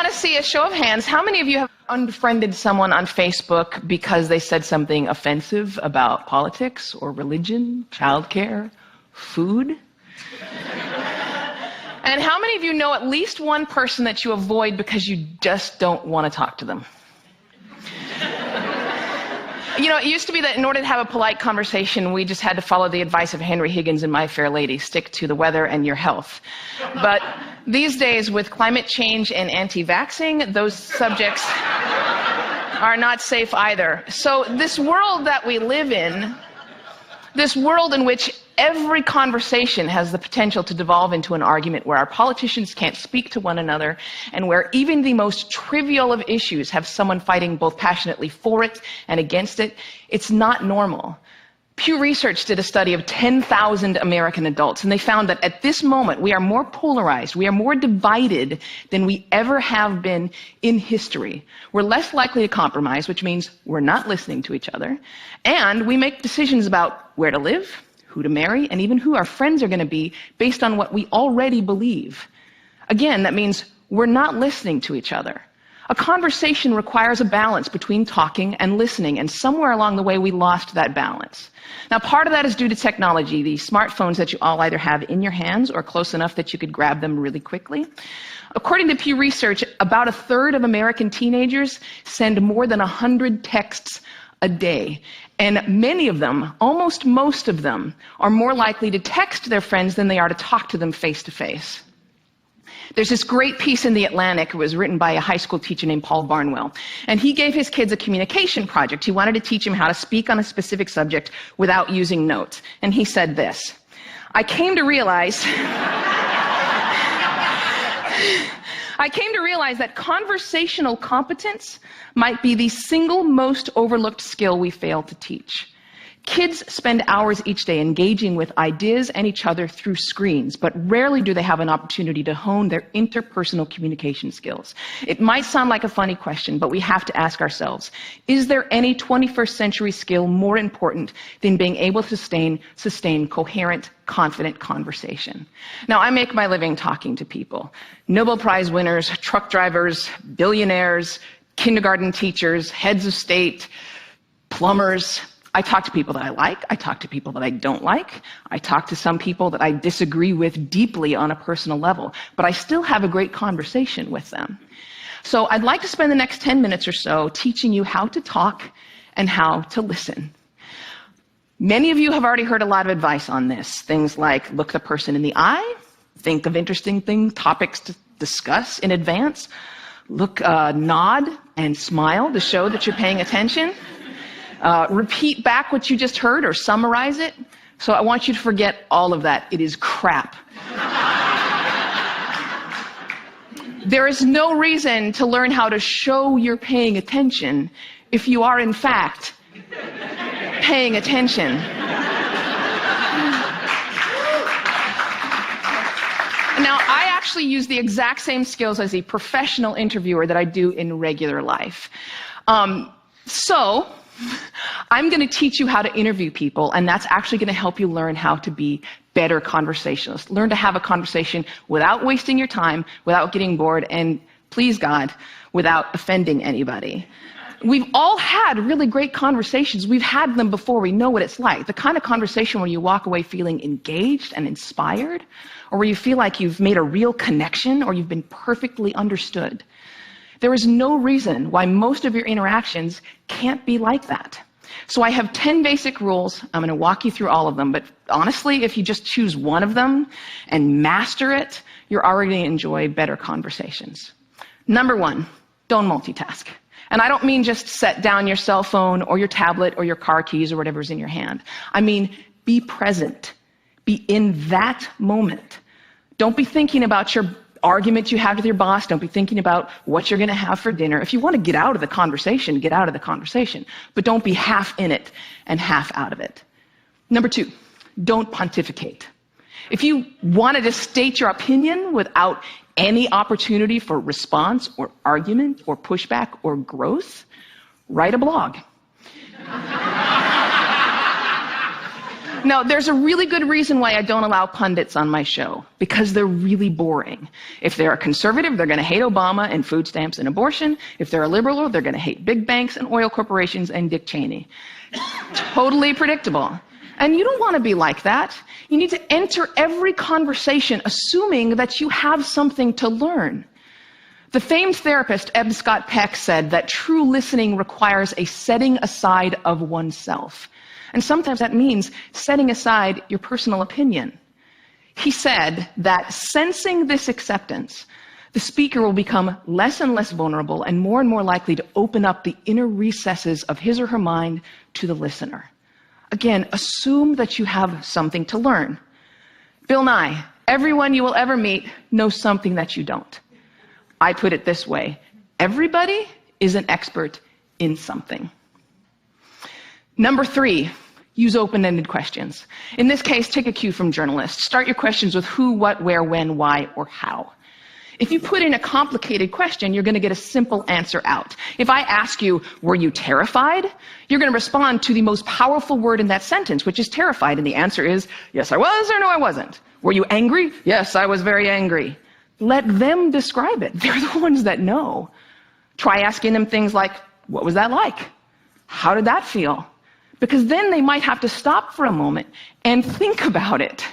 want to see a show of hands. How many of you have unfriended someone on Facebook because they said something offensive about politics or religion, childcare, food? And how many of you know at least one person that you avoid because you just don't want to talk to them? You know, it used to be that in order to have a polite conversation, we just had to follow the advice of Henry Higgins in My Fair Lady, stick to the weather and your health. But these days, with climate change and anti-vaxxing, those subjects are not safe either. So this world that we live in, this world in which every conversation has the potential to devolve into an argument, where our politicians can't speak to one another, and where even the most trivial of issues have someone fighting both passionately for it and against it, it's not normal. Pew Research did a study of 10,000 American adults, and they found that at this moment we are more polarized, we are more divided than we ever have been in history. We're less likely to compromise, which means we're not listening to each other, and we make decisions about where to live, who to marry, and even who our friends are going to be based on what we already believe. Again, that means we're not listening to each other. A conversation requires a balance between talking and listening, and somewhere along the way we lost that balance. Now, part of that is due to technology, the smartphones that you all either have in your hands or close enough that you could grab them really quickly. According to Pew Research, about a third of American teenagers send more than 100 texts a day. And many of them, almost most of them, are more likely to text their friends than they are to talk to them face to face. There's this great piece in The Atlantic. It was written by a high school teacher named Paul Barnwell. And he gave his kids a communication project. He wanted to teach them how to speak on a specific subject without using notes. And he said this: I came to realize that conversational competence might be the single most overlooked skill we fail to teach. Kids spend hours each day engaging with ideas and each other through screens, but rarely do they have an opportunity to hone their interpersonal communication skills. It might sound like a funny question, but we have to ask ourselves, is there any 21st century skill more important than being able to sustain coherent, confident conversation? Now, I make my living talking to people. Nobel Prize winners, truck drivers, billionaires, kindergarten teachers, heads of state, plumbers. I talk to people that I like. I talk to people that I don't like. I talk to some people that I disagree with deeply on a personal level, but I still have a great conversation with them. So I'd like to spend the next 10 minutes or so teaching you how to talk and how to listen. Many of you have already heard a lot of advice on this. Things like look the person in the eye, think of interesting topics to discuss in advance, nod and smile to show that you're paying attention. Repeat back what you just heard or summarize it. So I want you to forget all of that. It is crap. There is no reason to learn how to show you're paying attention if you are, in fact, paying attention. Now, I actually use the exact same skills as a professional interviewer that I do in regular life. So I'm going to teach you how to interview people, and that's actually going to help you learn how to be better conversationalists. Learn to have a conversation without wasting your time, without getting bored, and please God, without offending anybody. We've all had really great conversations. We've had them before. We know what it's like. The kind of conversation where you walk away feeling engaged and inspired, or where you feel like you've made a real connection, or you've been perfectly understood. There is no reason why most of your interactions can't be like that. So I have 10 basic rules. I'm going to walk you through all of them, but honestly, if you just choose one of them and master it, you're already going to enjoy better conversations. Number 1, don't multitask. And I don't mean just set down your cell phone or your tablet or your car keys or whatever's in your hand. I mean, be present. Be in that moment. Don't be thinking about your argument you have with your boss. Don't be thinking about what you're going to have for dinner. If you want to get out of the conversation, get out of the conversation. But don't be half in it and half out of it. Number 2, don't pontificate. If you want to just state your opinion without any opportunity for response or argument or pushback or growth, write a blog. No, there's a really good reason why I don't allow pundits on my show, because they're really boring. If they're a conservative, they're going to hate Obama and food stamps and abortion. If they're a liberal, they're going to hate big banks and oil corporations and Dick Cheney. Totally predictable. And you don't want to be like that. You need to enter every conversation assuming that you have something to learn. The famed therapist Eb Scott Peck said that true listening requires a setting aside of oneself. And sometimes that means setting aside your personal opinion. He said that sensing this acceptance, the speaker will become less and less vulnerable and more likely to open up the inner recesses of his or her mind to the listener. Again, assume that you have something to learn. Bill Nye, everyone you will ever meet knows something that you don't. I put it this way: everybody is an expert in something. Number 3, use open-ended questions. In this case, take a cue from journalists. Start your questions with who, what, where, when, why, or how. If you put in a complicated question, you're going to get a simple answer out. If I ask you, were you terrified? You're going to respond to the most powerful word in that sentence, which is terrified, and the answer is, yes, I was, or no, I wasn't. Were you angry? Yes, I was very angry. Let them describe it. They're the ones that know. Try asking them things like, what was that like? How did that feel? Because then they might have to stop for a moment and think about it,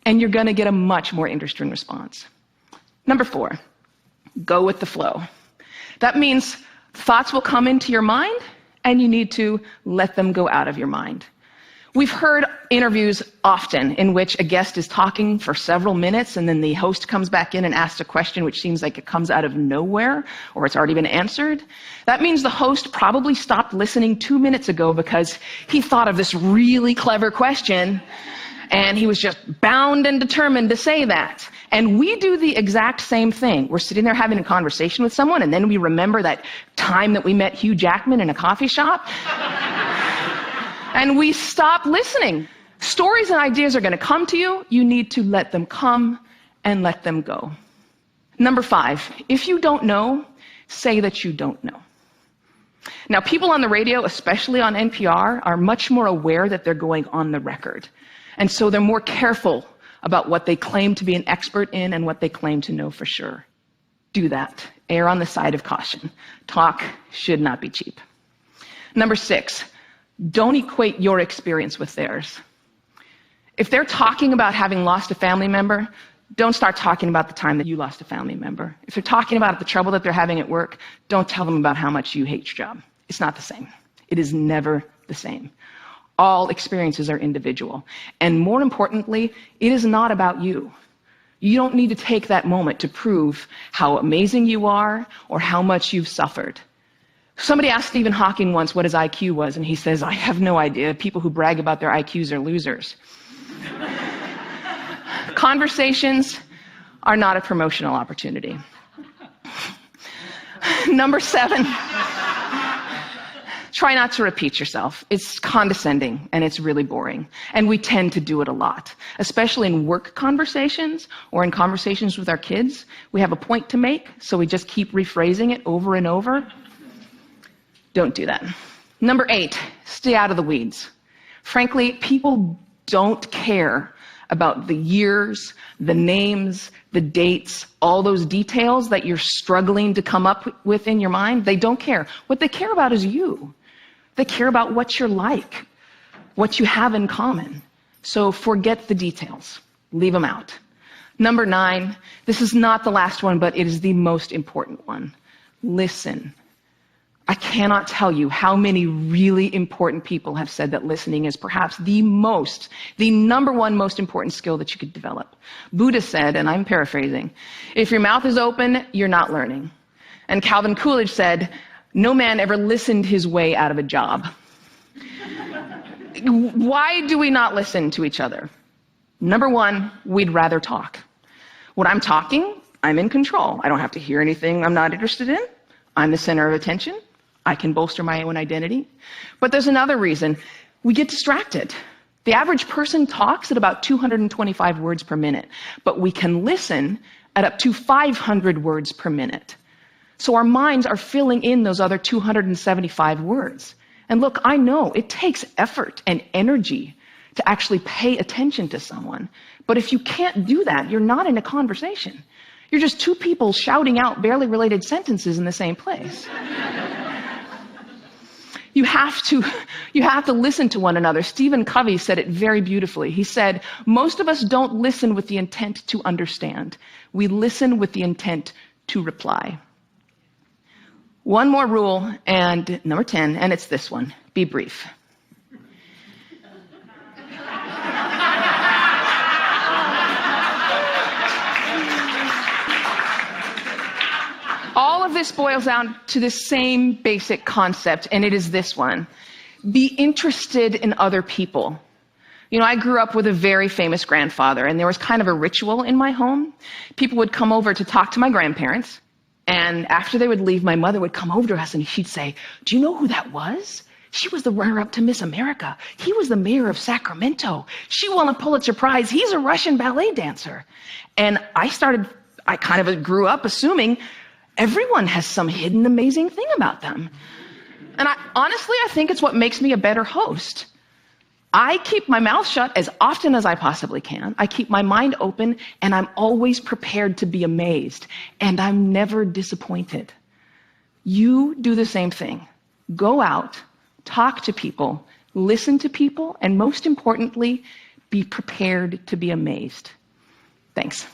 and you're going to get a much more interesting response. Number 4, go with the flow. That means thoughts will come into your mind, and you need to let them go out of your mind. We've heard interviews often in which a guest is talking for several minutes, and then the host comes back in and asks a question which seems like it comes out of nowhere, or it's already been answered. That means the host probably stopped listening 2 minutes ago because he thought of this really clever question, and he was just bound and determined to say that. And we do the exact same thing. We're sitting there having a conversation with someone, and then we remember that time that we met Hugh Jackman in a coffee shop, and we stop listening. Stories and ideas are going to come to you. You need to let them come and let them go. Number 5, if you don't know, say that you don't know. Now, people on the radio, especially on NPR, are much more aware that they're going on the record. And so they're more careful about what they claim to be an expert in and what they claim to know for sure. Do that. Err on the side of caution. Talk should not be cheap. Number 6, don't equate your experience with theirs. If they're talking about having lost a family member, don't start talking about the time that you lost a family member. If they're talking about the trouble that they're having at work, don't tell them about how much you hate your job. It's not the same. It is never the same. All experiences are individual. And more importantly, it is not about you. You don't need to take that moment to prove how amazing you are or how much you've suffered. Somebody asked Stephen Hawking once what his IQ was, and he says, I have no idea. People who brag about their IQs are losers. Conversations are not a promotional opportunity. Number 7. Try not to repeat yourself. It's condescending, and it's really boring. And we tend to do it a lot, especially in work conversations or in conversations with our kids. We have a point to make, so we just keep rephrasing it over and over. Don't do that. Number 8, stay out of the weeds. Frankly, people don't care about the years, the names, the dates, all those details that you're struggling to come up with in your mind. They don't care. What they care about is you. They care about what you're like, what you have in common. So forget the details. Leave them out. Number 9, this is not the last one, but it is the most important one. Listen. I cannot tell you how many really important people have said that listening is perhaps the number one most important skill that you could develop. Buddha said, and I'm paraphrasing, if your mouth is open, you're not learning. And Calvin Coolidge said, no man ever listened his way out of a job. Why do we not listen to each other? Number 1, we'd rather talk. When I'm talking, I'm in control. I don't have to hear anything I'm not interested in. I'm the center of attention. I can bolster my own identity. But there's another reason. We get distracted. The average person talks at about 225 words per minute, but we can listen at up to 500 words per minute. So our minds are filling in those other 275 words. And look, I know it takes effort and energy to actually pay attention to someone. But if you can't do that, you're not in a conversation. You're just two people shouting out barely related sentences in the same place. You have to listen to one another. Stephen Covey said it very beautifully. He said, most of us don't listen with the intent to understand. We listen with the intent to reply. One more rule, and number 10, and it's this one. Be brief. All of this boils down to the same basic concept, and it is this one. Be interested in other people. You know, I grew up with a very famous grandfather, and there was kind of a ritual in my home. People would come over to talk to my grandparents, and after they would leave, my mother would come over to us, and she'd say, do you know who that was? She was the runner-up to Miss America. He was the mayor of Sacramento. She won a Pulitzer Prize. He's a Russian ballet dancer. And I kind of grew up assuming everyone has some hidden amazing thing about them. And honestly, I think it's what makes me a better host. I keep my mouth shut as often as I possibly can. I keep my mind open, and I'm always prepared to be amazed. And I'm never disappointed. You do the same thing. Go out, talk to people, listen to people, and most importantly, be prepared to be amazed. Thanks.